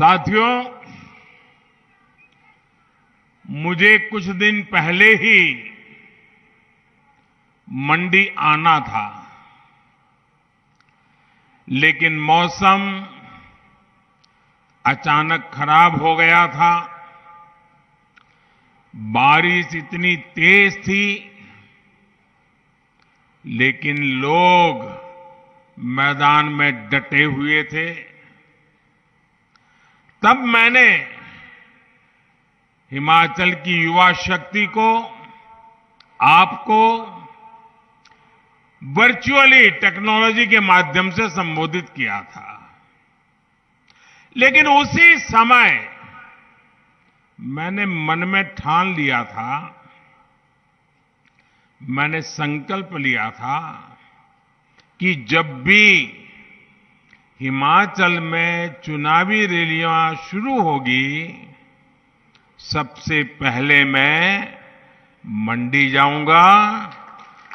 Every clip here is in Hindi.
साथियों, मुझे कुछ दिन पहले ही मंडी आना था, लेकिन मौसम अचानक खराब हो गया था। बारिश इतनी तेज थी, लेकिन लोग मैदान में डटे हुए थे। तब मैंने हिमाचल की युवा शक्ति को, आपको वर्चुअली टेक्नोलॉजी के माध्यम से संबोधित किया था। लेकिन उसी समय मैंने मन में ठान लिया था, मैंने संकल्प लिया था कि जब भी हिमाचल में चुनावी रैलियां शुरू होगी, सबसे पहले मैं मंडी जाऊंगा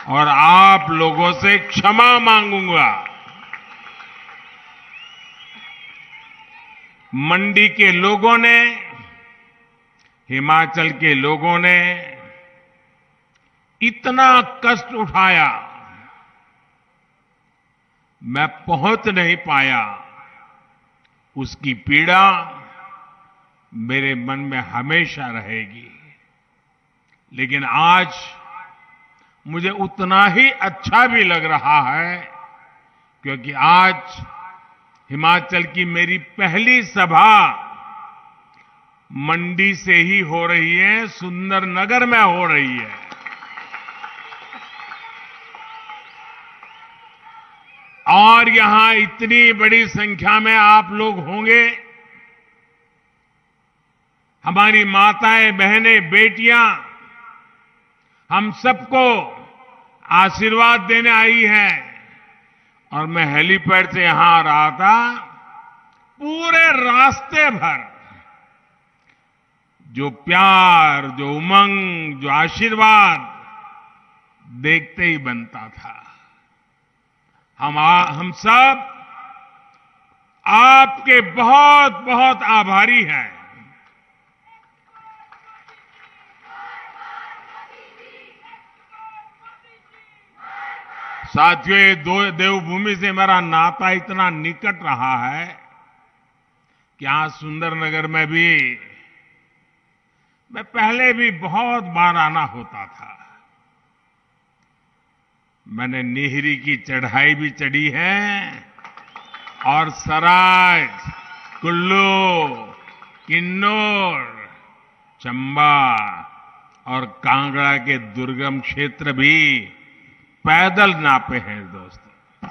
और आप लोगों से क्षमा मांगूंगा। मंडी के लोगों ने, हिमाचल के लोगों ने इतना कष्ट उठाया, मैं पहुंच नहीं पाया। उसकी पीड़ा मेरे मन में हमेशा रहेगी। लेकिन आज मुझे उतना ही अच्छा भी लग रहा है, क्योंकि आज हिमाचल की मेरी पहली सभा मंडी से ही हो रही है, सुंदरनगर में हो रही है। और यहां इतनी बड़ी संख्या में आप लोग होंगे। हमारी माताएं, बहनें, बेटियां हम सबको आशीर्वाद देने आई हैं। और मैं हेलीपैड से यहां आ रहा था, पूरे रास्ते भर जो प्यार, जो उमंग, जो आशीर्वाद देखते ही बनता था। हम सब आपके बहुत बहुत आभारी हैं। साथियों, ये देवभूमि से मेरा नाता इतना निकट रहा है कि आज सुंदरनगर में भी मैं पहले भी बहुत बार आना होता था। मैंने निहरी की चढ़ाई भी चढ़ी है और सराज, कुल्लू, किन्नौर, चंबा और कांगड़ा के दुर्गम क्षेत्र भी पैदल नापे हैं। दोस्तों,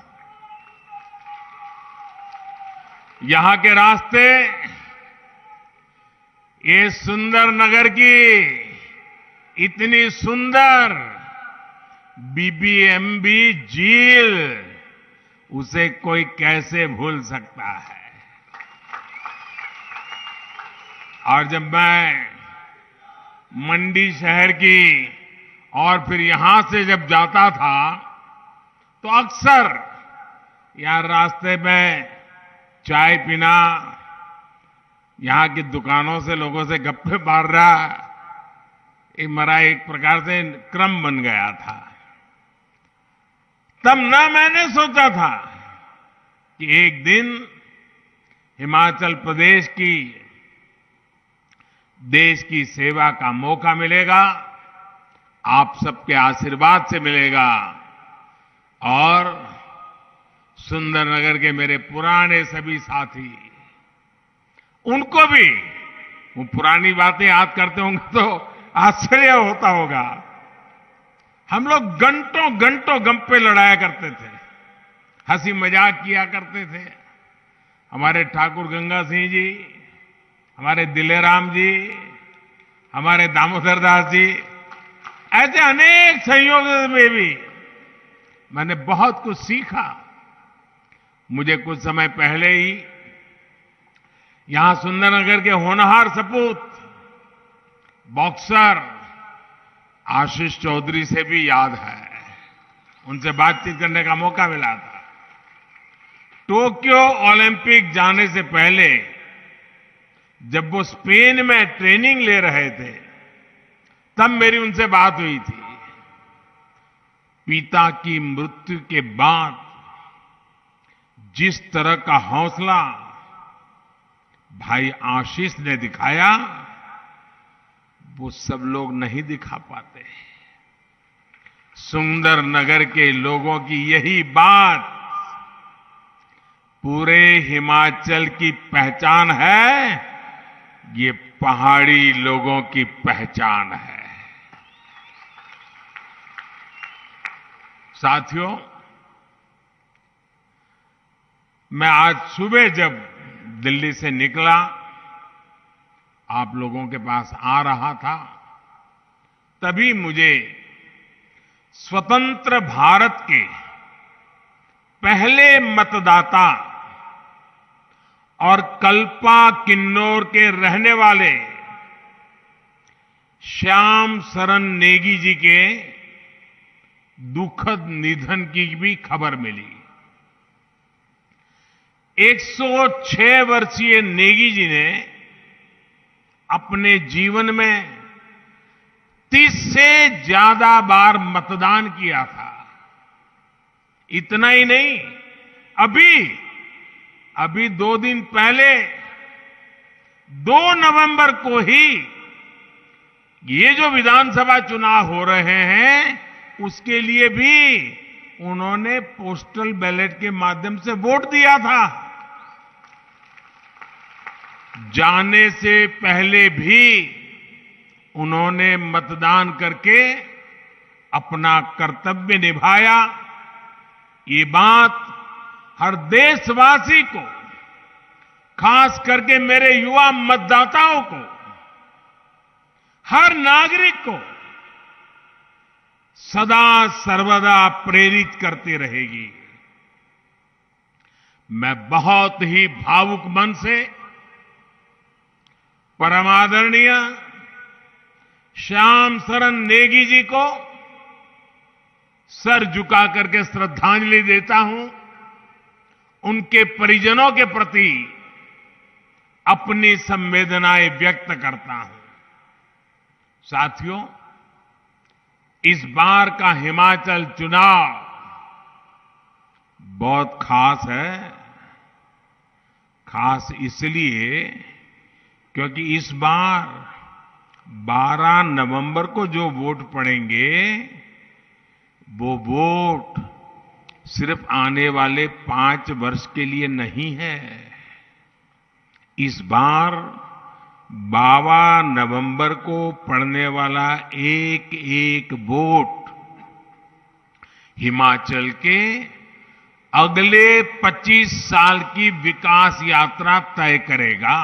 यहां के रास्ते, ये सुंदरनगर की इतनी सुंदर बीबीएमबी झील, उसे कोई कैसे भूल सकता है। और जब मैं मंडी शहर की और फिर यहां से जब जाता था, तो अक्सर यहां रास्ते में चाय पीना, यहां की दुकानों से लोगों से गप्पे मारना, ये मेरा एक प्रकार से क्रम बन गया था। तब ना मैंने सोचा था कि एक दिन हिमाचल प्रदेश की, देश की सेवा का मौका मिलेगा, आप सबके आशीर्वाद से मिलेगा। और सुंदरनगर के मेरे पुराने सभी साथी, उनको भी वो पुरानी बातें याद करते होंगे तो आश्चर्य होता होगा। हम लोग घंटों घंटों गप्पे लड़ाया करते थे, हंसी मजाक किया करते थे। हमारे ठाकुर गंगा सिंह जी, हमारे दिलेराम जी, हमारे दामोदर दास जी, ऐसे अनेक संयोजन में भी मैंने बहुत कुछ सीखा। मुझे कुछ समय पहले ही यहां सुंदरनगर के होनहार सपूत बॉक्सर आशीष चौधरी से भी याद है, उनसे बातचीत करने का मौका मिला था। टोक्यो ओलंपिक जाने से पहले जब वो स्पेन में ट्रेनिंग ले रहे थे, तब मेरी उनसे बात हुई थी। पिता की मृत्यु के बाद जिस तरह का हौसला भाई आशीष ने दिखाया, वो सब लोग नहीं दिखा पाते। सुंदर नगर के लोगों की यही बात पूरे हिमाचल की पहचान है, ये पहाड़ी लोगों की पहचान है। साथियों, मैं आज सुबह जब दिल्ली से निकला, आप लोगों के पास आ रहा था, तभी मुझे स्वतंत्र भारत के पहले मतदाता और कल्पा किन्नौर के रहने वाले श्याम शरण नेगी जी के दुखद निधन की भी खबर मिली। 106 वर्षीय नेगी जी ने अपने जीवन में 30 से ज्यादा बार मतदान किया था। इतना ही नहीं, अभी 2 दिन पहले 2 नवंबर को ही ये जो विधानसभा चुनाव हो रहे हैं, उसके लिए भी उन्होंने पोस्टल बैलेट के माध्यम से वोट दिया था। जाने से पहले भी उन्होंने मतदान करके अपना कर्तव्य निभाया। ये बात हर देशवासी को, खास करके मेरे युवा मतदाताओं को, हर नागरिक को सदा सर्वदा प्रेरित करती रहेगी। मैं बहुत ही भावुक मन से परमादरणीय श्याम शरण नेगी जी को सर झुका करके श्रद्धांजलि देता हूं। उनके परिजनों के प्रति अपनी संवेदनाएं व्यक्त करता हूं। साथियों, इस बार का हिमाचल चुनाव बहुत खास है। खास इसलिए क्योंकि इस बार 12 नवंबर को जो वोट पड़ेंगे, वो वोट सिर्फ आने वाले 5 वर्ष के लिए नहीं है। इस बार 12 नवंबर को पड़ने वाला एक एक वोट हिमाचल के अगले 25 साल की विकास यात्रा तय करेगा।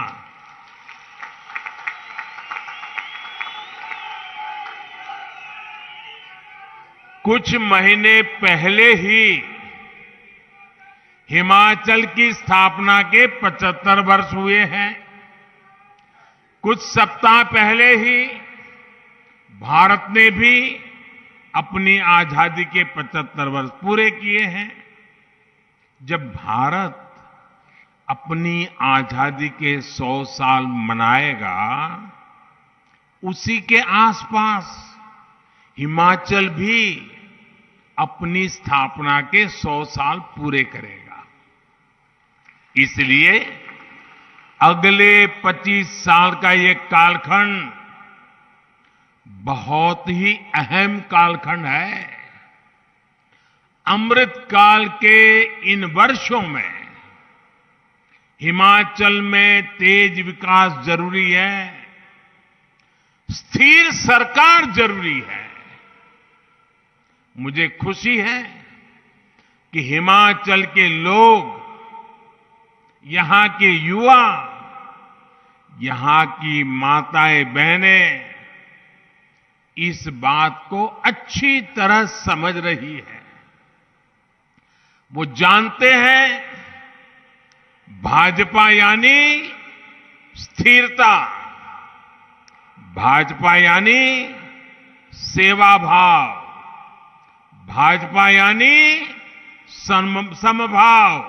कुछ महीने पहले ही हिमाचल की स्थापना के 75 वर्ष हुए हैं। कुछ सप्ताह पहले ही भारत ने भी अपनी आजादी के 75 वर्ष पूरे किए हैं। जब भारत अपनी आजादी के 100 साल मनाएगा, उसी के आसपास हिमाचल भी अपनी स्थापना के 100 साल पूरे करेगा। इसलिए अगले 25 साल का ये कालखंड बहुत ही अहम कालखंड है। अमृत काल के इन वर्षों में हिमाचल में तेज विकास जरूरी है, स्थिर सरकार जरूरी है। मुझे खुशी है कि हिमाचल के लोग, यहां के युवा, यहां की माताएं बहनें इस बात को अच्छी तरह समझ रही है। वो जानते हैं भाजपा यानी स्थिरता, भाजपा यानी सेवा भाव, भाजपा यानी समभाव,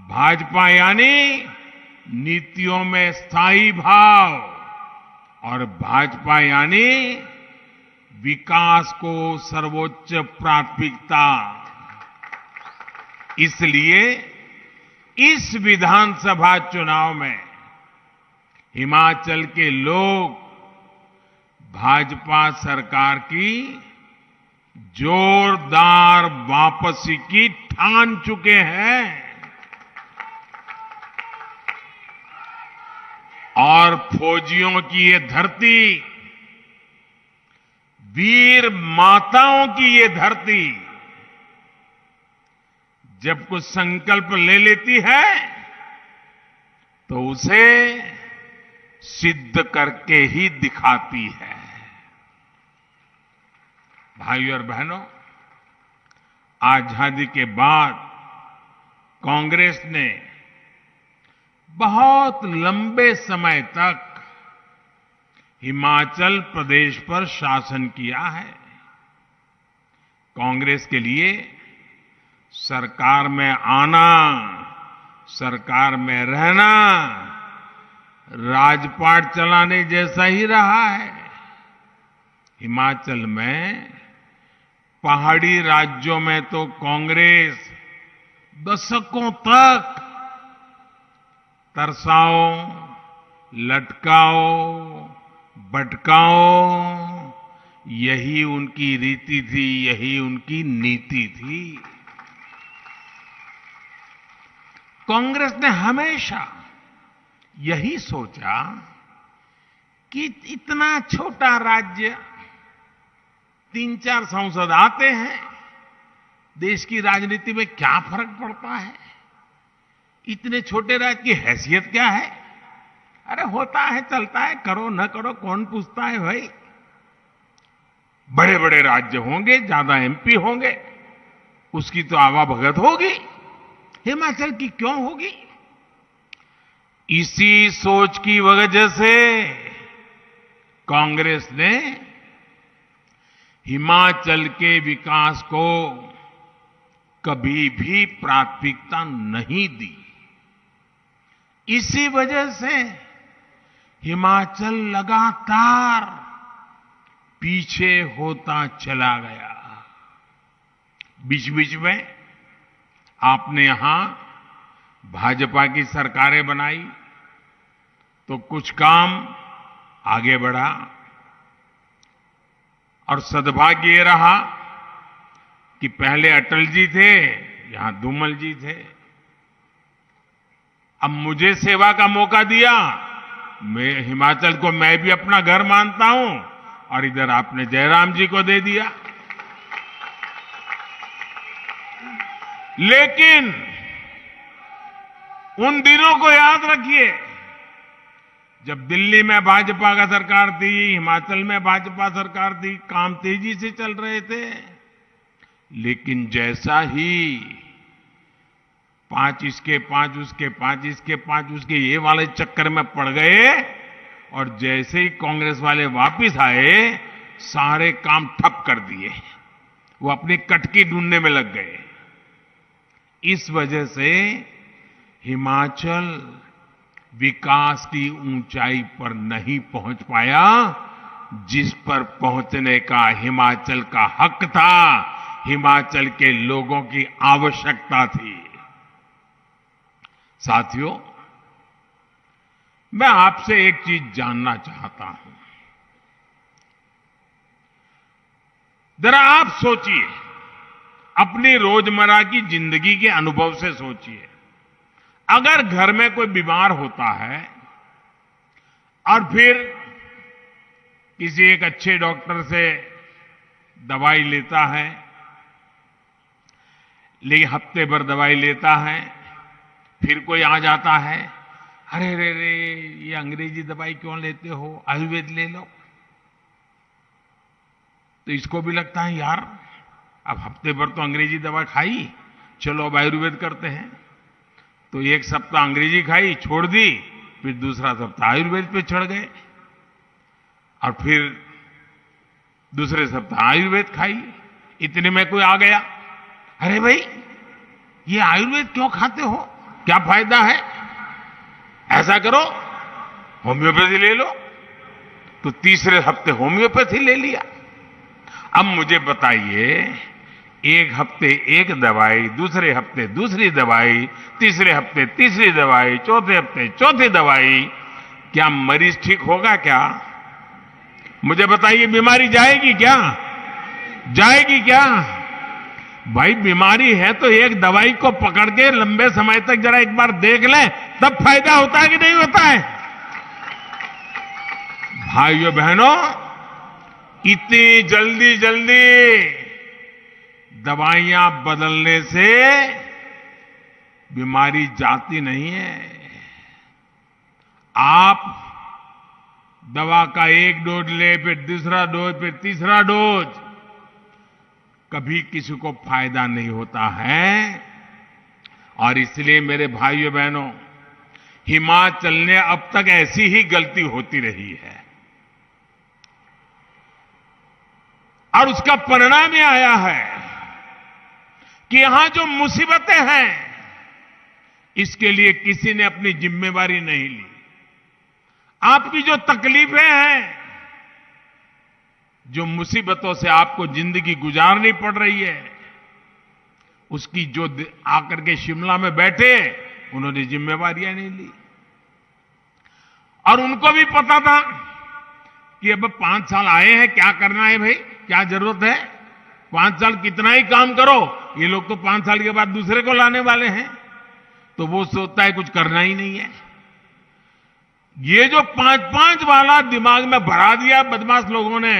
भाजपा यानी नीतियों में स्थायी भाव और भाजपा यानी विकास को सर्वोच्च प्राथमिकता। इसलिए इस विधानसभा चुनाव में हिमाचल के लोग भाजपा सरकार की जोरदार वापसी की ठान चुके हैं और फौजियों की ये धरती, वीर माताओं की ये धरती जब कुछ संकल्प ले लेती है तो उसे सिद्ध करके ही दिखाती है। भाइयों और बहनों, आजादी के बाद कांग्रेस ने बहुत लंबे समय तक हिमाचल प्रदेश पर शासन किया है। कांग्रेस के लिए सरकार में आना, सरकार में रहना राजपाट चलाने जैसा ही रहा है। हिमाचल में पहाड़ी राज्यों में तो कांग्रेस दशकों तक तरसाओ, लटकाओ, भटकाओ, यही उनकी रीति थी, यही उनकी नीति थी। कांग्रेस ने हमेशा यही सोचा कि इतना छोटा राज्य, 3-4 सांसद आते हैं, देश की राजनीति में क्या फर्क पड़ता है? इतने छोटे राज्य की हैसियत क्या है? अरे होता है, चलता है, करो न करो कौन पूछता है भाई। बड़े बड़े राज्य होंगे, ज्यादा एमपी होंगे, उसकी तो आवाभगत होगी, हिमाचल की क्यों होगी? इसी सोच की वजह से कांग्रेस ने हिमाचल के विकास को कभी भी प्राथमिकता नहीं दी। इसी वजह से हिमाचल लगातार पीछे होता चला गया। बीच बीच में आपने यहां भाजपा की सरकारें बनाई तो कुछ काम आगे बढ़ा और सद्भाग्य ये रहा कि पहले अटल जी थे, यहां धूमल जी थे। अब मुझे सेवा का मौका दिया, मैं हिमाचल को मैं भी अपना घर मानता हूं और इधर आपने जयराम जी को दे दिया। लेकिन उन दिनों को याद रखिए जब दिल्ली में भाजपा का सरकार थी, हिमाचल में भाजपा सरकार थी, काम तेजी से चल रहे थे। लेकिन जैसा ही 5 इसके 5 उसके 5 इसके 5 उसके ये वाले चक्कर में पड़ गए और जैसे ही कांग्रेस वाले वापस आए सारे काम ठप कर दिए, वो अपनी कटकी ढूंढने में लग गए। इस वजह से हिमाचल विकास की ऊंचाई पर नहीं पहुंच पाया जिस पर पहुंचने का हिमाचल का हक था, हिमाचल के लोगों की आवश्यकता थी। साथियों, मैं आपसे एक चीज जानना चाहता हूं। जरा आप सोचिए, अपनी रोजमर्रा की जिंदगी के अनुभव से सोचिए। अगर घर में कोई बीमार होता है और फिर किसी एक अच्छे डॉक्टर से दवाई लेता है, लेकिन हफ्ते भर दवाई लेता है, फिर कोई आ जाता है, अरे रे रे ये अंग्रेजी दवाई क्यों लेते हो, आयुर्वेद ले लो। तो इसको भी लगता है यार अब हफ्ते भर तो अंग्रेजी दवा खाई, चलो अब आयुर्वेद करते हैं। तो एक सप्ताह अंग्रेजी खाई, छोड़ दी, फिर दूसरा सप्ताह आयुर्वेद पे चढ़ गए और फिर दूसरे सप्ताह आयुर्वेद खाई। इतने में कोई आ गया, अरे भाई ये आयुर्वेद क्यों खाते हो, क्या फायदा है? ऐसा करो, होम्योपैथी ले लो। तो तीसरे हफ्ते होम्योपैथी ले लिया। अब मुझे बताइए, एक हफ्ते एक दवाई, दूसरे हफ्ते दूसरी दवाई, तीसरे हफ्ते तीसरी दवाई, चौथे हफ्ते चौथी दवाई, क्या मरीज ठीक होगा क्या? मुझे बताइए, बीमारी जाएगी क्या? जाएगी क्या? भाई बीमारी है तो एक दवाई को पकड़ के लंबे समय तक जरा एक बार देख लें, तब फायदा होता है कि नहीं होता है? भाइयों बहनों, इतनी जल्दी जल्दी दवाइयां बदलने से बीमारी जाती नहीं है। आप दवा का एक डोज ले, फिर दूसरा डोज, फिर तीसरा डोज, कभी किसी को फायदा नहीं होता है। और इसलिए मेरे भाइयों बहनों, हिमाचल ने अब तक ऐसी ही गलती होती रही है और उसका परिणाम ये आया है कि यहां जो मुसीबतें हैं, इसके लिए किसी ने अपनी जिम्मेवारी नहीं ली। आपकी जो तकलीफें हैं, जो मुसीबतों से आपको जिंदगी गुजारनी पड़ रही है, उसकी जो आकर के शिमला में बैठे, उन्होंने जिम्मेवारियां नहीं ली। और उनको भी पता था कि अब 5 साल आए हैं, क्या करना है भाई, क्या जरूरत है? 5 साल कितना ही काम करो, ये लोग तो 5 साल के बाद दूसरे को लाने वाले हैं। तो वो सोचता है कुछ करना ही नहीं है। ये जो 5-5 वाला दिमाग में भरा दिया बदमाश लोगों ने,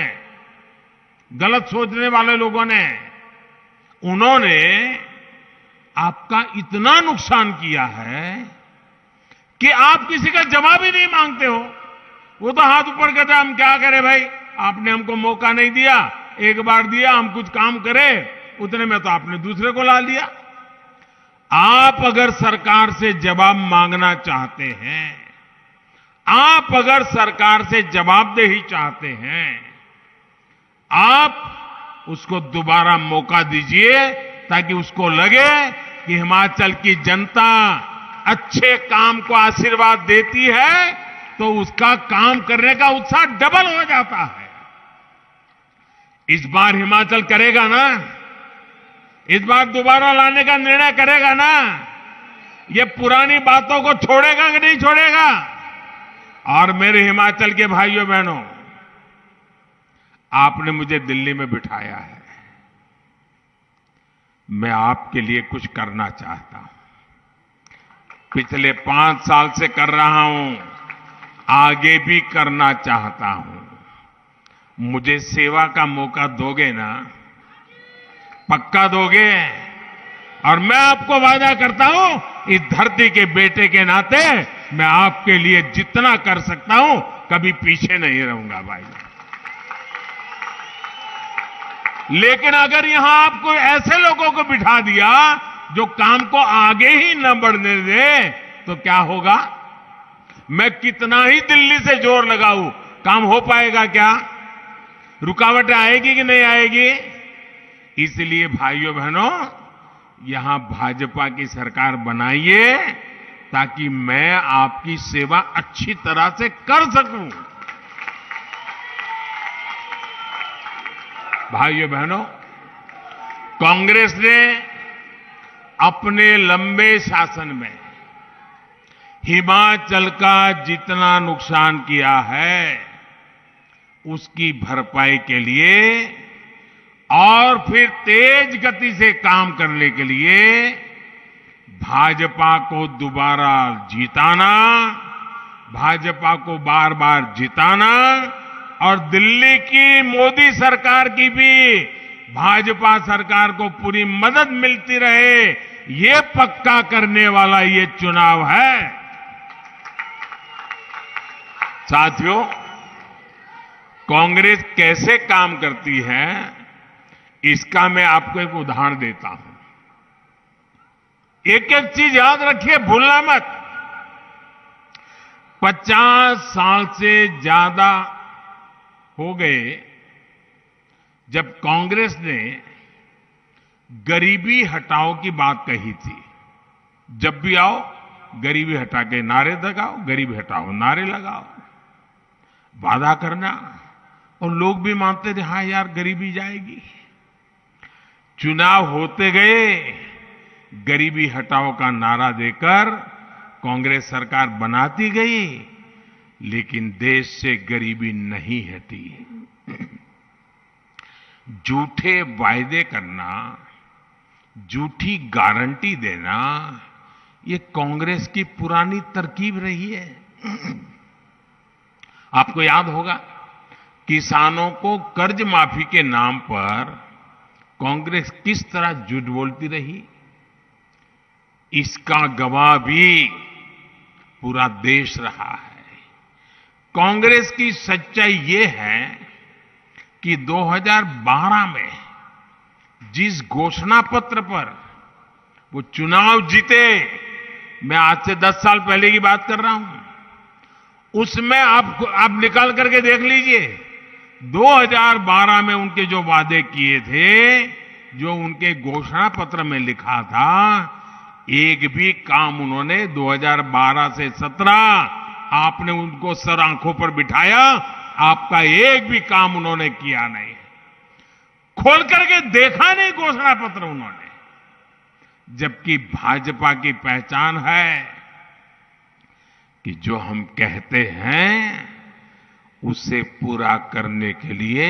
गलत सोचने वाले लोगों ने, उन्होंने आपका इतना नुकसान किया है कि आप किसी का जवाब ही नहीं मांगते हो। वो तो हाथ ऊपर करते, हम क्या करें भाई, आपने हमको मौका नहीं दिया, एक बार दिया, हम कुछ काम करें, उतने में तो आपने दूसरे को ला लिया। आप अगर सरकार से जवाब मांगना चाहते हैं, आप अगर सरकार से जवाबदेही चाहते हैं, आप उसको दोबारा मौका दीजिए, ताकि उसको लगे कि हिमाचल की जनता अच्छे काम को आशीर्वाद देती है, तो उसका काम करने का उत्साह डबल हो जाता है। इस बार हिमाचल करेगा ना? इस बार दोबारा लाने का निर्णय करेगा ना? ये पुरानी बातों को छोड़ेगा कि नहीं छोड़ेगा? और मेरे हिमाचल के भाइयों बहनों, आपने मुझे दिल्ली में बिठाया है, मैं आपके लिए कुछ करना चाहता हूं। पिछले 5 साल से कर रहा हूं, आगे भी करना चाहता हूं। मुझे सेवा का मौका दोगे ना? पक्का दोगे? और मैं आपको वादा करता हूं, इस धरती के बेटे के नाते मैं आपके लिए जितना कर सकता हूं, कभी पीछे नहीं रहूंगा भाई। लेकिन अगर यहां आपको ऐसे लोगों को बिठा दिया जो काम को आगे ही न बढ़ने दे, तो क्या होगा? मैं कितना ही दिल्ली से जोर लगाऊं, काम हो पाएगा क्या? रुकावटें आएगी कि नहीं आएगी? इसलिए भाइयों बहनों, यहां भाजपा की सरकार बनाइए, ताकि मैं आपकी सेवा अच्छी तरह से कर सकूं। भाइयों बहनों, कांग्रेस ने अपने लंबे शासन में हिमाचल का जितना नुकसान किया है, उसकी भरपाई के लिए और फिर तेज गति से काम करने के लिए भाजपा को दोबारा जिताना, भाजपा को बार बार जिताना और दिल्ली की मोदी सरकार की भी भाजपा सरकार को पूरी मदद मिलती रहे, ये पक्का करने वाला ये चुनाव है। साथियों, कांग्रेस कैसे काम करती है, इसका मैं आपको एक उदाहरण देता हूं। एक एक चीज याद रखिए, भूलना मत। 50 साल से ज्यादा हो गए जब कांग्रेस ने गरीबी हटाओ की बात कही थी। जब भी आओ गरीबी हटा के नारे लगाओ, गरीबी हटाओ नारे लगाओ, वादा करना और लोग भी मानते थे हाँ यार गरीबी जाएगी। चुनाव होते गए, गरीबी हटाओ का नारा देकर कांग्रेस सरकार बनाती गई, लेकिन देश से गरीबी नहीं हटी। झूठे वायदे करना, झूठी गारंटी देना, ये कांग्रेस की पुरानी तरकीब रही है। आपको याद होगा, किसानों को कर्ज माफी के नाम पर कांग्रेस किस तरह झूठ बोलती रही, इसका गवाह भी पूरा देश रहा है। कांग्रेस की सच्चाई ये है कि 2012 में जिस घोषणा पत्र पर वो चुनाव जीते, मैं आज से 10 साल पहले की बात कर रहा हूं, उसमें आप निकाल करके देख लीजिए, 2012 में उनके जो वादे किए थे, जो उनके घोषणा पत्र में लिखा था, एक भी काम उन्होंने 2012 से 17 आपने उनको सर आंखों पर बिठाया, आपका एक भी काम उन्होंने किया नहीं, खोल करके देखा नहीं घोषणा पत्र उन्होंने। जबकि भाजपा की पहचान है कि जो हम कहते हैं उसे पूरा करने के लिए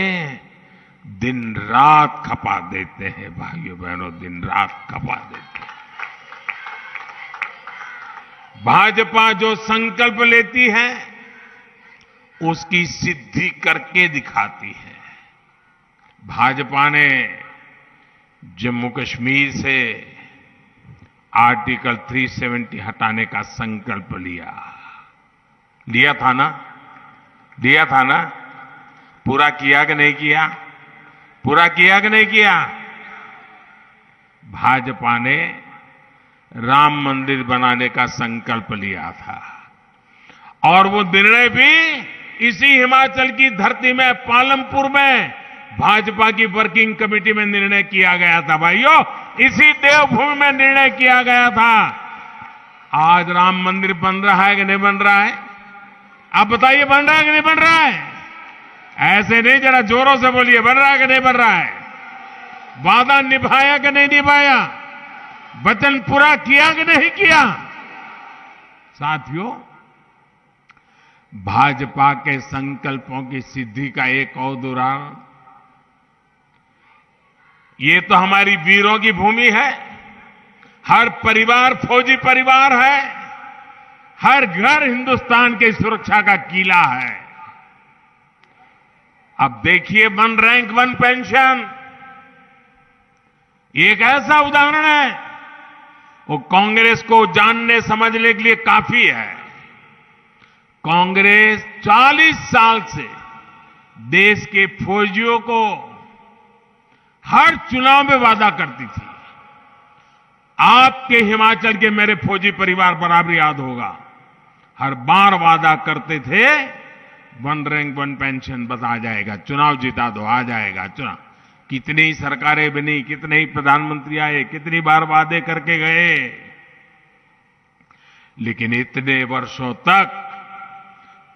दिन रात खपा देते हैं। भाइयों बहनों, दिन रात खपा देते हैं। भाजपा जो संकल्प लेती है उसकी सिद्धि करके दिखाती है। भाजपा ने जम्मू कश्मीर से आर्टिकल 370 हटाने का संकल्प लिया था ना? पूरा किया कि नहीं किया? पूरा किया कि नहीं किया? भाजपा ने राम मंदिर बनाने का संकल्प लिया था और वो निर्णय भी इसी हिमाचल की धरती में, पालमपुर में भाजपा की वर्किंग कमेटी में निर्णय किया गया था। भाइयों, इसी देवभूमि में निर्णय किया गया था। आज राम मंदिर बन रहा है कि नहीं बन रहा है? आप बताइए, बन रहा है कि नहीं बन रहा है? ऐसे नहीं, जरा जोरों से बोलिए, बन रहा है कि नहीं बन रहा है? वादा निभाया कि नहीं निभाया? वचन पूरा किया कि नहीं किया? साथियों, भाजपा के संकल्पों की सिद्धि का एक और उदाहरण, ये तो हमारी वीरों की भूमि है। हर परिवार फौजी परिवार है, हर घर हिंदुस्तान की सुरक्षा का किला है। अब देखिए, 1 रैंक 1 पेंशन, एक ऐसा उदाहरण है, वो कांग्रेस को जानने समझने के लिए काफी है। कांग्रेस 40 साल से देश के फौजियों को हर चुनाव में वादा करती थी। आपके हिमाचल के मेरे फौजी परिवार बराबर याद होगा, हर बार वादा करते थे 1 रैंक 1 पेंशन बस आ जाएगा, चुनाव जिता दो, आ जाएगा चुनाव। कितनी सरकारें बनी, कितने ही प्रधानमंत्री आए, कितनी बार वादे करके गए, लेकिन इतने वर्षों तक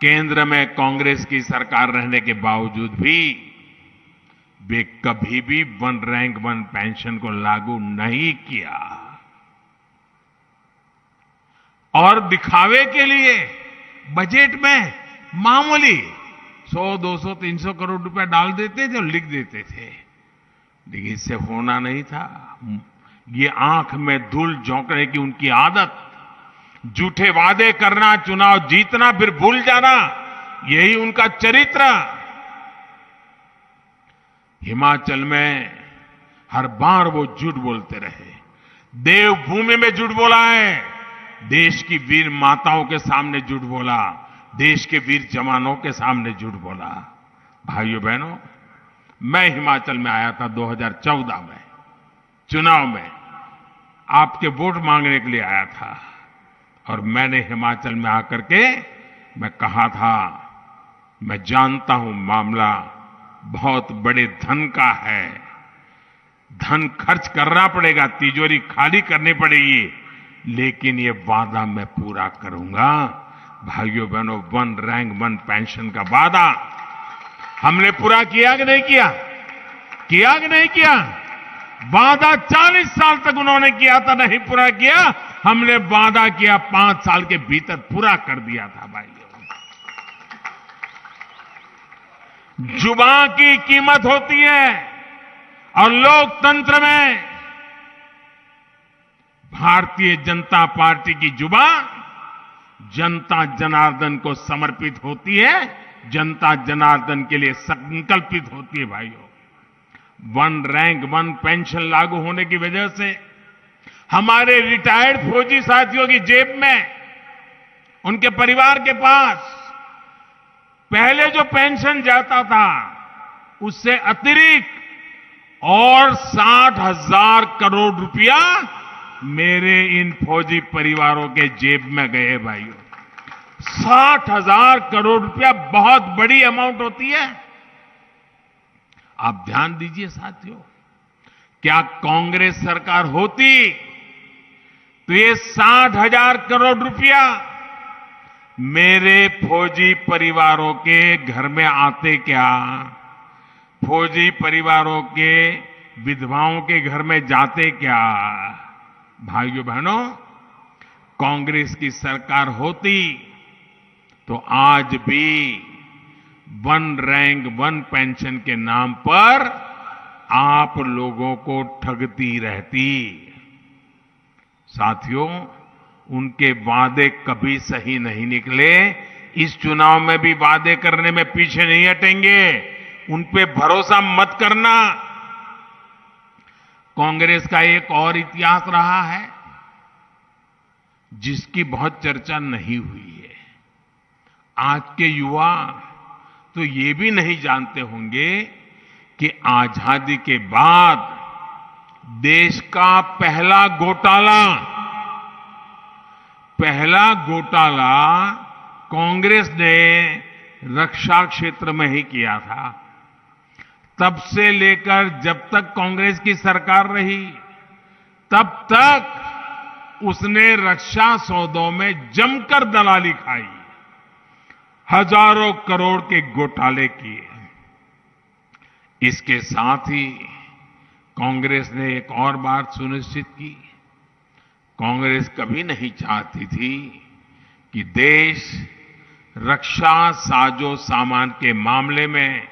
केंद्र में कांग्रेस की सरकार रहने के बावजूद भी वे कभी भी 1 रैंक 1 पेंशन को लागू नहीं किया। और दिखावे के लिए बजट में मामूली 100, 200, 300 करोड़ रुपए डाल देते थे और लिख देते थे, लेकिन इससे होना नहीं था। ये आंख में धूल झोंकने की उनकी आदत, झूठे वादे करना, चुनाव जीतना फिर भूल जाना, यही उनका चरित्र। हिमाचल में हर बार वो झूठ बोलते रहे। देवभूमि में झूठ बोला है, देश की वीर माताओं के सामने झूठ बोला, देश के वीर जवानों के सामने झूठ बोला। भाइयों बहनों, मैं हिमाचल में आया था 2014 में, चुनाव में आपके वोट मांगने के लिए आया था, और मैंने हिमाचल में आकर के मैं कहा था, मैं जानता हूं मामला बहुत बड़े धन का है, धन खर्च करना पड़ेगा, तिजोरी खाली करनी पड़ेगी, लेकिन ये वादा मैं पूरा करूंगा। भाइयों बहनों, वन रैंक वन पेंशन का वादा हमने पूरा किया कि नहीं किया? किया कि नहीं किया? वादा 40 साल तक उन्होंने किया था, नहीं पूरा किया। हमने वादा किया 5 साल के भीतर पूरा कर दिया था। भाइयों, जुबान की कीमत होती है और लोकतंत्र में भारतीय जनता पार्टी की जुबान जनता जनार्दन को समर्पित होती है, जनता जनार्दन के लिए संकल्पित होती है। भाइयों, वन रैंक वन पेंशन लागू होने की वजह से हमारे रिटायर्ड फौजी साथियों की जेब में, उनके परिवार के पास पहले जो पेंशन जाता था उससे अतिरिक्त और 60,000 करोड़ रुपया मेरे इन फौजी परिवारों के जेब में गए। भाइयों, 60,000 करोड़ रुपया बहुत बड़ी अमाउंट होती है। आप ध्यान दीजिए साथियों, क्या कांग्रेस सरकार होती तो ये 60,000 करोड़ रुपया मेरे फौजी परिवारों के घर में आते क्या? फौजी परिवारों के विधवाओं के घर में जाते क्या? भाइयों बहनों, कांग्रेस की सरकार होती तो आज भी वन रैंक वन पेंशन के नाम पर आप लोगों को ठगती रहती। साथियों, उनके वादे कभी सही नहीं निकले। इस चुनाव में भी वादे करने में पीछे नहीं हटेंगे। उन पे भरोसा मत करना। कांग्रेस का एक और इतिहास रहा है जिसकी बहुत चर्चा नहीं हुई है। आज के युवा तो ये भी नहीं जानते होंगे कि आजादी के बाद देश का पहला घोटाला कांग्रेस ने रक्षा क्षेत्र में ही किया था। तब से लेकर जब तक कांग्रेस की सरकार रही, तब तक उसने रक्षा सौदों में जमकर दलाली खाई, हजारों करोड़ के घोटाले किए। इसके साथ ही कांग्रेस ने एक और बात सुनिश्चित की। कांग्रेस कभी नहीं चाहती थी कि देश रक्षा साजो सामान के मामले में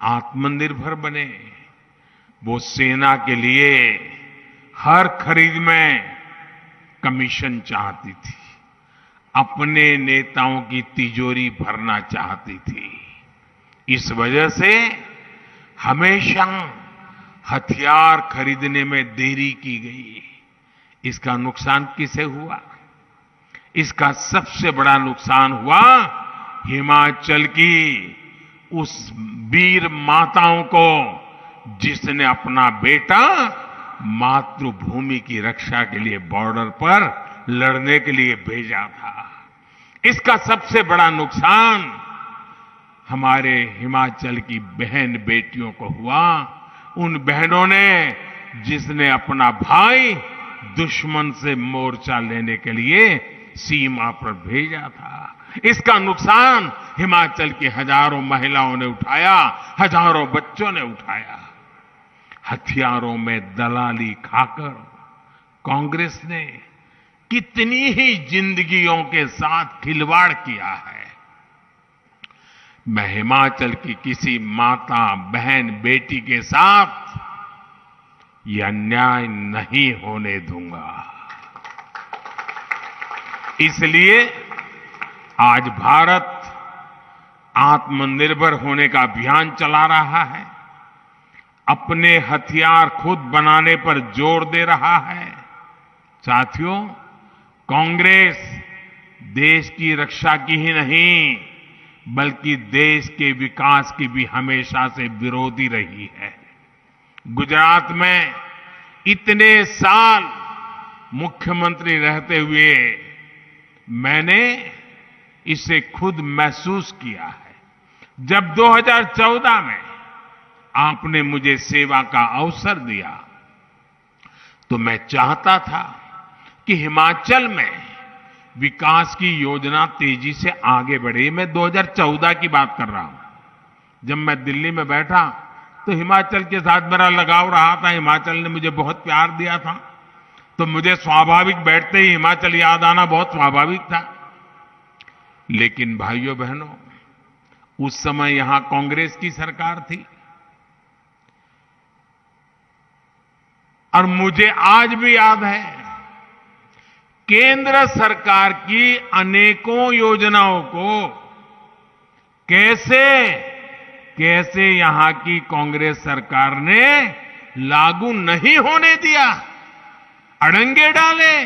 आत्मनिर्भर बने। वो सेना के लिए हर खरीद में कमीशन चाहती थी, अपने नेताओं की तिजोरी भरना चाहती थी। इस वजह से हमेशा हथियार खरीदने में देरी की गई। इसका नुकसान किसे हुआ? इसका सबसे बड़ा नुकसान हुआ हिमाचल की उस वीर माताओं को जिसने अपना बेटा मातृभूमि की रक्षा के लिए बॉर्डर पर लड़ने के लिए भेजा था। इसका सबसे बड़ा नुकसान हमारे हिमाचल की बहन बेटियों को हुआ। उन बहनों ने जिसने अपना भाई दुश्मन से मोर्चा लेने के लिए सीमा पर भेजा था। इसका नुकसान हिमाचल की हजारों महिलाओं ने उठाया, हजारों बच्चों ने उठाया। हथियारों में दलाली खाकर कांग्रेस ने कितनी ही जिंदगियों के साथ खिलवाड़ किया है। मैं हिमाचल की किसी माता, बहन, बेटी के साथ यह अन्याय नहीं होने दूंगा। इसलिए आज भारत आत्मनिर्भर होने का अभियान चला रहा है, अपने हथियार खुद बनाने पर जोर दे रहा है। साथियों, कांग्रेस देश की रक्षा की ही नहीं बल्कि देश के विकास की भी हमेशा से विरोधी रही है। गुजरात में इतने साल मुख्यमंत्री रहते हुए मैंने इसे खुद महसूस किया है। जब 2014 में आपने मुझे सेवा का अवसर दिया तो मैं चाहता था कि हिमाचल में विकास की योजना तेजी से आगे बढ़ी। मैं 2014 की बात कर रहा हूं। जब मैं दिल्ली में बैठा तो हिमाचल के साथ मेरा लगाव रहा था। हिमाचल ने मुझे बहुत प्यार दिया था, तो मुझे स्वाभाविक बैठते ही हिमाचल याद आना बहुत स्वाभाविक था। लेकिन भाइयों बहनों, उस समय यहां कांग्रेस की सरकार थी और मुझे आज भी याद है केंद्र सरकार की अनेकों योजनाओं को कैसे कैसे यहां की कांग्रेस सरकार ने लागू नहीं होने दिया, अड़ंगे डाले,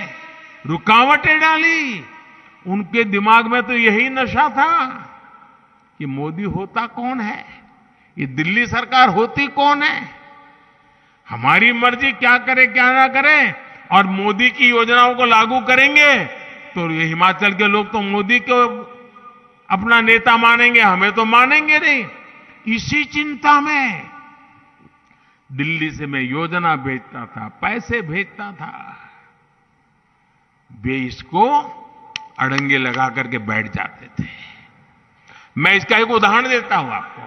रुकावटें डाली। उनके दिमाग में तो यही नशा था कि मोदी होता कौन है, ये दिल्ली सरकार होती कौन है, हमारी मर्जी क्या करे क्या ना करे, और मोदी की योजनाओं को लागू करेंगे तो ये हिमाचल के लोग तो मोदी को अपना नेता मानेंगे, हमें तो मानेंगे नहीं। इसी चिंता में दिल्ली से मैं योजना भेजता था, पैसे भेजता था, वे इसको अड़ंगे लगा करके बैठ जाते थे। मैं इसका एक उदाहरण देता हूं आपको।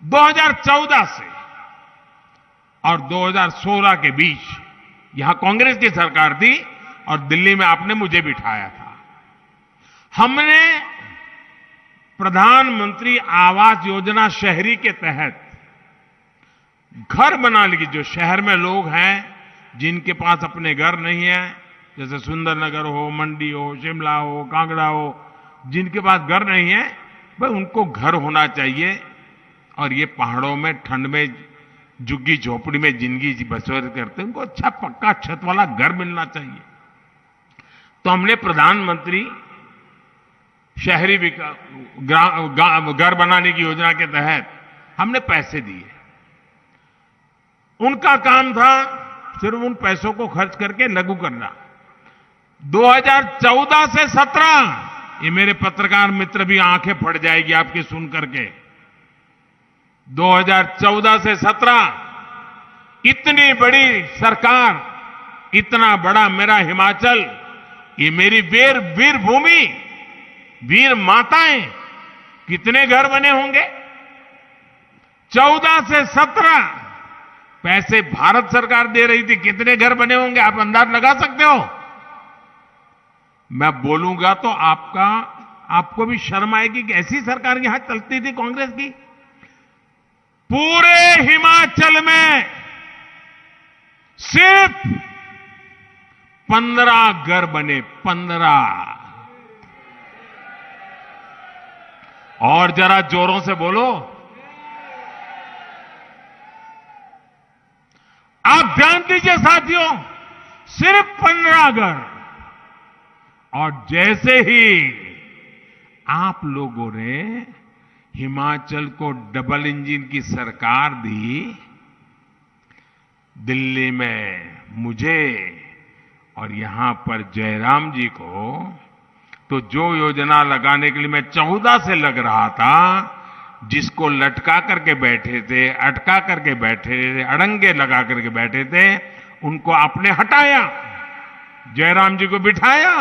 2014 से और 2016 के बीच यहां कांग्रेस की सरकार थी और दिल्ली में आपने मुझे बिठाया था। हमने प्रधानमंत्री आवास योजना शहरी के तहत घर बनाने की, जो शहर में लोग हैं जिनके पास अपने घर नहीं है, जैसे सुंदरनगर हो, मंडी हो, शिमला हो, कांगड़ा हो, जिनके पास घर नहीं है, भाई उनको घर होना चाहिए। और ये पहाड़ों में ठंड में झुग्गी झोपड़ी में जिंदगी बसर करते हैं, उनको अच्छा पक्का छत वाला घर मिलना चाहिए। तो हमने प्रधानमंत्री शहरी घर बनाने की योजना के तहत हमने पैसे दिए। उनका काम था सिर्फ उन पैसों को खर्च करके लागू करना। 2014 से 17, ये मेरे पत्रकार मित्र भी आंखें फट जाएगी आपकी सुन करके, 2014 से 17 इतनी बड़ी सरकार, इतना बड़ा मेरा हिमाचल, ये मेरी वीर भूमि, वीर माताएं, कितने घर बने होंगे। 14 से 17 पैसे भारत सरकार दे रही थी, कितने घर बने होंगे आप अंदाज लगा सकते हो। मैं बोलूंगा तो आपको भी शर्म आएगी कि ऐसी सरकार यहां चलती थी कांग्रेस की। पूरे हिमाचल में सिर्फ 15 घर बने, 15। और जरा जोरों से बोलो। आप ध्यान दीजिए साथियों, सिर्फ 15 घर। और जैसे ही आप लोगों ने हिमाचल को डबल इंजन की सरकार दी, दिल्ली में मुझे और यहां पर जयराम जी को, तो जो योजना लगाने के लिए मैं 14 से लग रहा था, जिसको लटका करके बैठे थे, अटका करके बैठे थे, अड़ंगे लगा करके बैठे थे, उनको आपने हटाया, जयराम जी को बिठाया।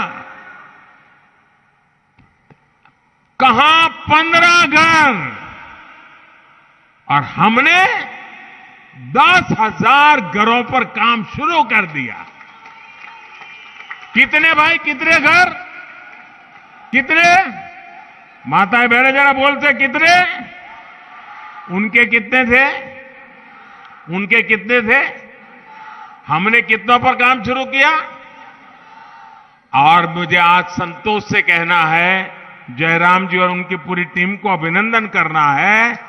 कहां 15 घर, और हमने 10,000 घरों पर काम शुरू कर दिया। कितने भाई, कितने घर, कितने माताएं बहनें जरा बोलते कितने, उनके कितने थे, उनके कितने थे, हमने कितनों पर काम शुरू किया। और मुझे आज संतोष से कहना है, जयराम जी और उनकी पूरी टीम को अभिनंदन करना है,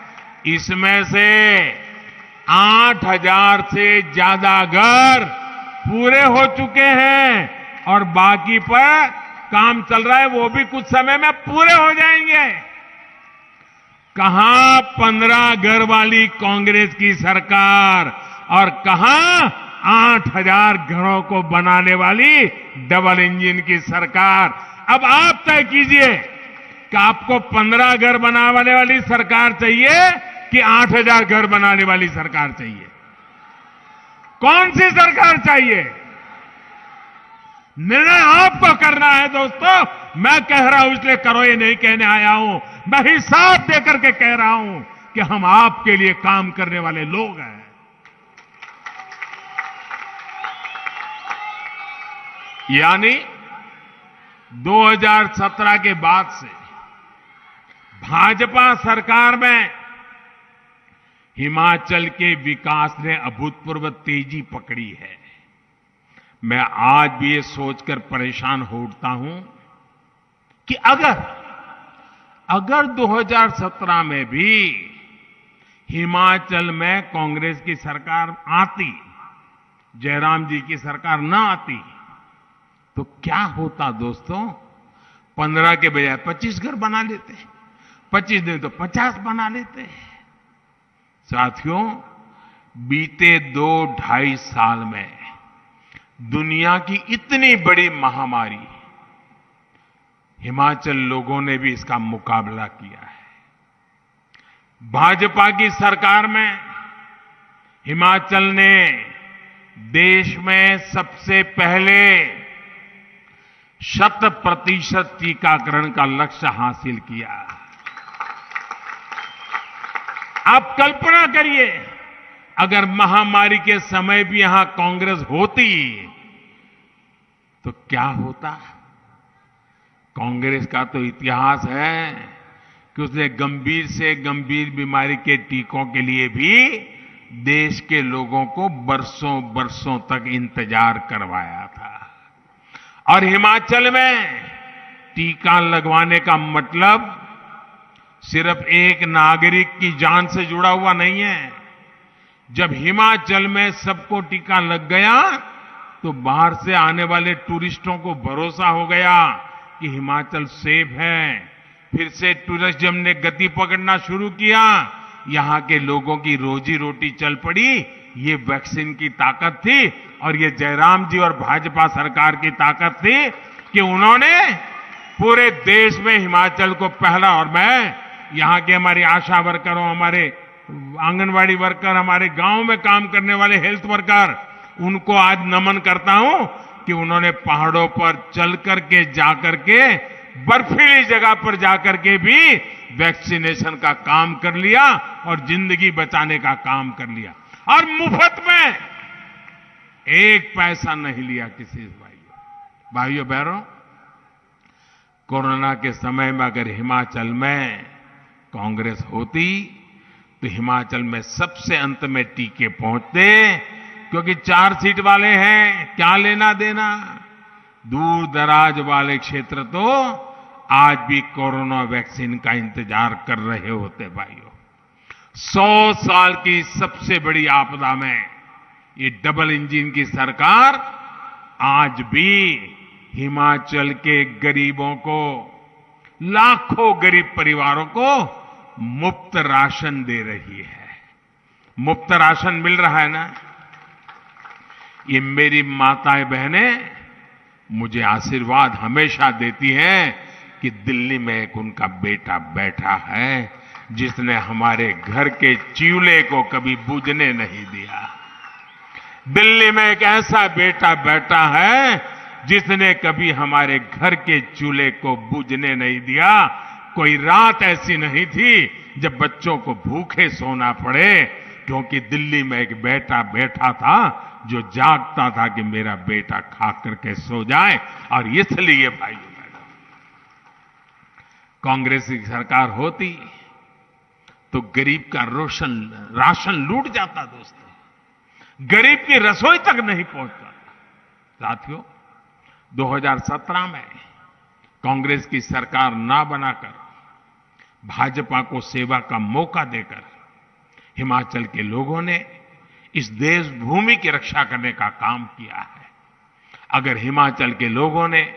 इसमें से 8,000 से ज्यादा घर पूरे हो चुके हैं और बाकी पर काम चल रहा है, वो भी कुछ समय में पूरे हो जाएंगे। कहां 15 घर वाली कांग्रेस की सरकार और कहां 8,000 घरों को बनाने वाली डबल इंजन की सरकार। अब आप तय कीजिए कि आपको 15 घर बनाने वाली सरकार चाहिए कि 8,000 घर बनाने वाली सरकार चाहिए। कौन सी सरकार चाहिए? निर्णय आपको करना है दोस्तों। मैं कह रहा हूं इसलिए करो ये नहीं कहने आया हूं। मैं हिसाब देकर के कह रहा हूं कि हम आपके लिए काम करने वाले लोग हैं। यानी 2017 के बाद से भाजपा सरकार में हिमाचल के विकास ने अभूतपूर्व तेजी पकड़ी है। मैं आज भी ये सोचकर परेशान हो उठता हूं कि अगर 2017 में भी हिमाचल में कांग्रेस की सरकार आती, जयराम जी की सरकार न आती, तो क्या होता दोस्तों? 15 के बजाय 25 घर बना लेते, 25 नहीं तो 50 बना लेते। साथियों, बीते 2-2.5 साल में दुनिया की इतनी बड़ी महामारी, हिमाचल लोगों ने भी इसका मुकाबला किया है। भाजपा की सरकार में हिमाचल ने देश में सबसे पहले 100% टीकाकरण का लक्ष्य हासिल किया। आप कल्पना करिए, अगर महामारी के समय भी यहां कांग्रेस होती तो क्या होता? कांग्रेस का तो इतिहास है कि उसने गंभीर से गंभीर बीमारी के टीकों के लिए भी देश के लोगों को बरसों बरसों तक इंतजार करवाया था। और हिमाचल में टीका लगवाने का मतलब सिर्फ एक नागरिक की जान से जुड़ा हुआ नहीं है। जब हिमाचल में सबको टीका लग गया तो बाहर से आने वाले टूरिस्टों को भरोसा हो गया कि हिमाचल सेफ है। फिर से टूरिज्म ने गति पकड़ना शुरू किया, यहां के लोगों की रोजी रोटी चल पड़ी। ये वैक्सीन की ताकत थी और ये जयराम जी और भाजपा सरकार की ताकत थी कि उन्होंने पूरे देश में हिमाचल को पहला, और मैं यहां के हमारे आशा वर्करों, हमारे आंगनवाड़ी वर्कर, हमारे गांव में काम करने वाले हेल्थ वर्कर, उनको आज नमन करता हूं कि उन्होंने पहाड़ों पर चल करके जाकर के, बर्फीली जगह पर जाकर के भी वैक्सीनेशन का काम कर लिया और जिंदगी बचाने का काम कर लिया, और मुफ्त में, एक पैसा नहीं लिया किसी भाइयों बहनों। कोरोना के समय में अगर हिमाचल में कांग्रेस होती तो हिमाचल में सबसे अंत में टीके पहुंचते, क्योंकि 4 सीट वाले हैं, क्या लेना देना। दूर दराज वाले क्षेत्र तो आज भी कोरोना वैक्सीन का इंतजार कर रहे होते भाइयों। 100 साल की सबसे बड़ी आपदा में ये डबल इंजन की सरकार आज भी हिमाचल के गरीबों को, लाखों गरीब परिवारों को मुफ्त राशन दे रही है। मुफ्त राशन मिल रहा है ना। ये मेरी माताएं बहनें मुझे आशीर्वाद हमेशा देती हैं कि दिल्ली में एक उनका बेटा बैठा है जिसने हमारे घर के चियूले को कभी बुझने नहीं दिया। दिल्ली में एक ऐसा बेटा बैठा है जिसने कभी हमारे घर के चूल्हे को बुझने नहीं दिया। कोई रात ऐसी नहीं थी जब बच्चों को भूखे सोना पड़े, क्योंकि दिल्ली में एक बेटा बैठा था जो जागता था कि मेरा बेटा खा करके सो जाए। और इसलिए भाइयों कांग्रेस की सरकार होती तो गरीब का राशन लूट जाता दोस्तों, गरीब की रसोई तक नहीं पहुंचता। साथियों, 2017 में कांग्रेस की सरकार ना बनाकर भाजपा को सेवा का मौका देकर हिमाचल के लोगों ने इस देश भूमि की रक्षा करने का काम किया है। अगर हिमाचल के लोगों ने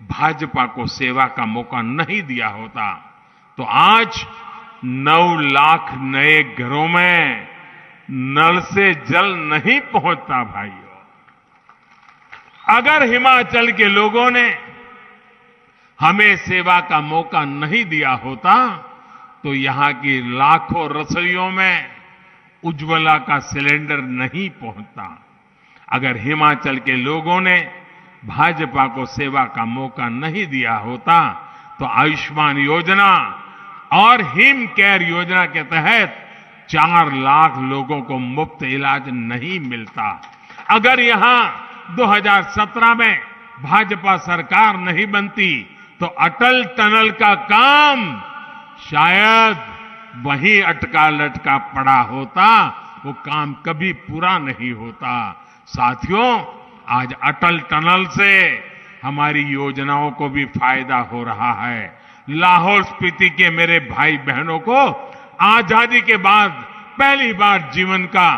भाजपा को सेवा का मौका नहीं दिया होता तो आज 9 लाख नए घरों में नल से जल नहीं पहुंचता भाइयों। अगर हिमाचल के लोगों ने हमें सेवा का मौका नहीं दिया होता तो यहां की लाखों रसोइयों में उज्ज्वला का सिलेंडर नहीं पहुंचता। अगर हिमाचल के लोगों ने भाजपा को सेवा का मौका नहीं दिया होता तो आयुष्मान योजना और हिम केयर योजना के तहत 4 लाख लोगों को मुफ्त इलाज नहीं मिलता। अगर यहां 2017 में भाजपा सरकार नहीं बनती तो अटल टनल का काम शायद वहीं अटका लटका पड़ा होता, वो काम कभी पूरा नहीं होता। साथियों, आज अटल टनल से हमारी योजनाओं को भी फायदा हो रहा है। लाहौल स्पीति के मेरे भाई बहनों को आजादी के बाद पहली बार जीवन का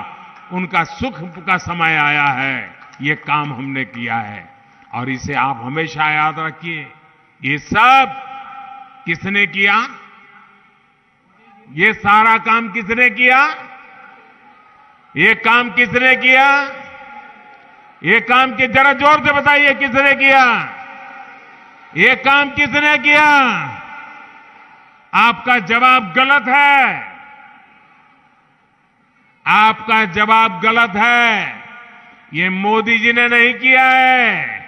उनका सुख का समय आया है। ये काम हमने किया है और इसे आप हमेशा याद रखिए। ये सब किसने किया? ये सारा काम किसने किया? ये काम किसने किया? ये काम के जरा जोर से बताइए, किसने किया? ये काम किसने किया? आपका जवाब गलत है। आपका जवाब गलत है। ये मोदी जी ने नहीं किया है,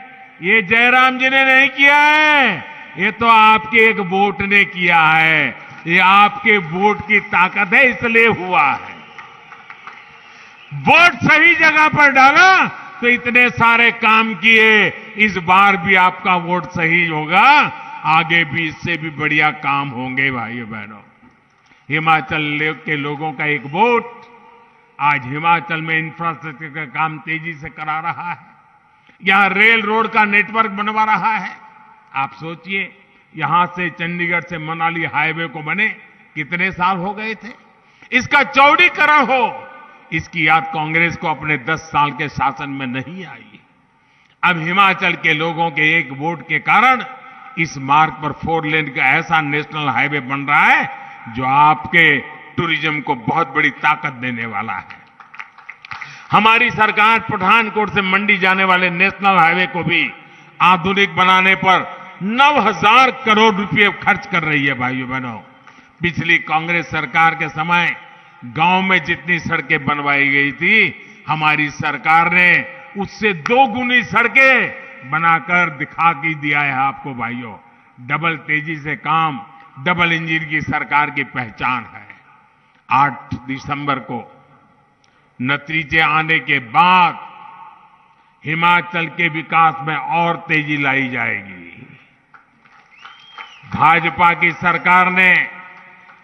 ये जयराम जी ने नहीं किया है, ये तो आपके एक वोट ने किया है। ये आपके वोट की ताकत है, इसलिए हुआ है। वोट सही जगह पर डाला तो इतने सारे काम किए। इस बार भी आपका वोट सही होगा, आगे भी इससे भी बढ़िया काम होंगे भाइयों बहनों। हिमाचल के लोगों का एक वोट आज हिमाचल में इंफ्रास्ट्रक्चर का काम तेजी से करा रहा है। यहां रेल रोड का नेटवर्क बनवा रहा है। आप सोचिए, यहां से चंडीगढ़ से मनाली हाईवे को बने कितने साल हो गए थे। इसका चौड़ीकरण हो, इसकी याद कांग्रेस को अपने 10 साल के शासन में नहीं आई। अब हिमाचल के लोगों के एक वोट के कारण इस मार्ग पर 4 लेन का ऐसा नेशनल हाईवे बन रहा है जो आपके टूरिज्म को बहुत बड़ी ताकत देने वाला है। हमारी सरकार पठानकोट से मंडी जाने वाले नेशनल हाईवे को भी आधुनिक बनाने पर 9,000 करोड़ रुपए खर्च कर रही है भाइयों बहनों। पिछली कांग्रेस सरकार के समय गांव में जितनी सड़कें बनवाई गई थी, हमारी सरकार ने उससे 2 गुनी सड़कें बनाकर दिखा के दिया है आपको भाइयों। डबल तेजी से काम, डबल इंजन की सरकार की पहचान है। 8 दिसंबर को नतीजे आने के बाद हिमाचल के विकास में और तेजी लाई जाएगी। भाजपा की सरकार ने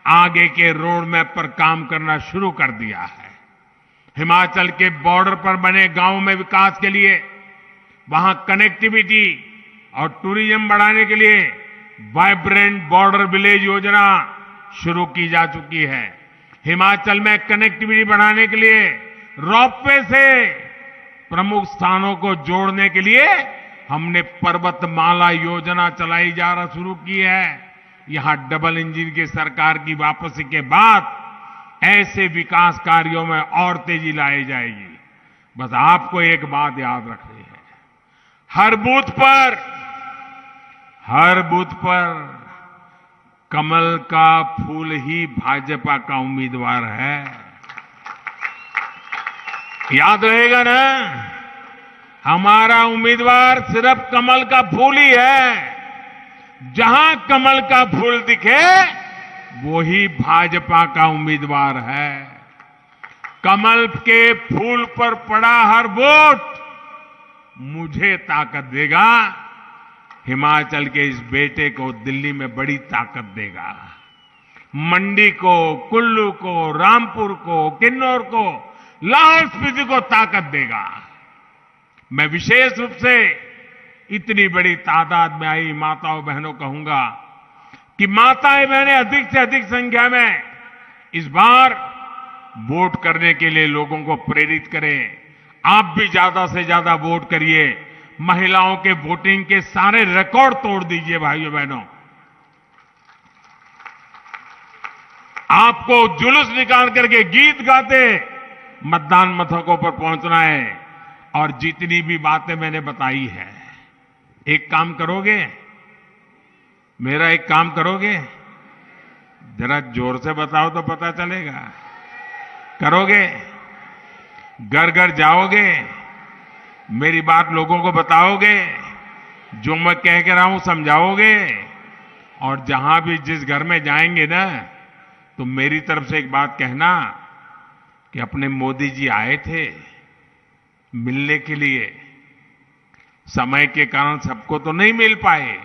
आगे के रोड मैप पर काम करना शुरू कर दिया है। हिमाचल के बॉर्डर पर बने गांवों में विकास के लिए, वहां कनेक्टिविटी और टूरिज्म बढ़ाने के लिए वाइब्रेंट बॉर्डर विलेज योजना शुरू की जा चुकी है। हिमाचल में कनेक्टिविटी बढ़ाने के लिए रोपवे से प्रमुख स्थानों को जोड़ने के लिए हमने पर्वतमाला योजना चलाई जा रहा शुरू की है। यहां डबल इंजन की सरकार की वापसी के बाद ऐसे विकास कार्यों में और तेजी लाई जाएगी। बस आपको एक बात याद रखनी है, हर बूथ पर कमल का फूल ही भाजपा का उम्मीदवार है। याद रहेगा ना, हमारा उम्मीदवार सिर्फ कमल का फूल ही है। जहां कमल का फूल दिखे वो ही भाजपा का उम्मीदवार है। कमल के फूल पर पड़ा हर वोट मुझे ताकत देगा, हिमाचल के इस बेटे को दिल्ली में बड़ी ताकत देगा। मंडी को, कुल्लू को, रामपुर को, किन्नौर को, लाहौल स्पीति को ताकत देगा। मैं विशेष रूप से इतनी बड़ी तादाद में आई माताओं बहनों कहूंगा कि माताएं बहनें अधिक से अधिक संख्या में इस बार वोट करने के लिए लोगों को प्रेरित करें। आप भी ज्यादा से ज्यादा वोट करिए। महिलाओं के वोटिंग के सारे रिकॉर्ड तोड़ दीजिए भाइयों बहनों। आपको जुलूस निकाल करके गीत गाते मतदान मथकों पर पहुंचना है। और जितनी भी बातें मैंने बताई है, एक काम करोगे, मेरा एक काम करोगे, जरा जोर से बताओ तो पता चलेगा। करोगे? घर घर जाओगे, मेरी बात लोगों को बताओगे, जो मैं कह के रहा हूं समझाओगे, और जहां भी जिस घर में जाएंगे ना, तो मेरी तरफ से एक बात कहना कि अपने मोदी जी आए थे मिलने के लिए। समय के कारण सबको तो नहीं मिल पाए,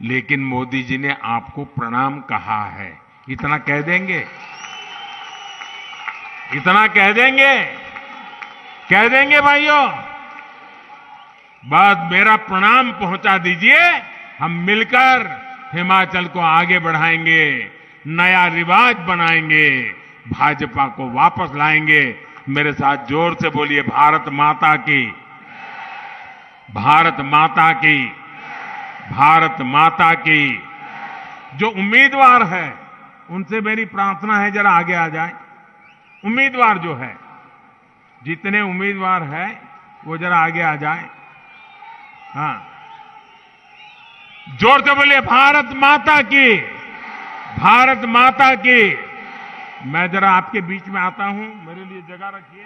लेकिन मोदी जी ने आपको प्रणाम कहा है। इतना कह देंगे? इतना कह देंगे? कह देंगे भाइयों? बस मेरा प्रणाम पहुंचा दीजिए, हम मिलकर हिमाचल को आगे बढ़ाएंगे, नया रिवाज बनाएंगे, भाजपा को वापस लाएंगे। मेरे साथ जोर से बोलिए, भारत माता की, भारत माता की, भारत माता की। जो उम्मीदवार है उनसे मेरी प्रार्थना है, जरा आगे आ जाए। उम्मीदवार जो है, जितने उम्मीदवार हैं वो जरा आगे आ जाए। हाँ, जोर से बोलिए, भारत माता की, भारत माता की। मैं जरा आपके बीच में आता हूं, मेरे लिए जगह रखिए।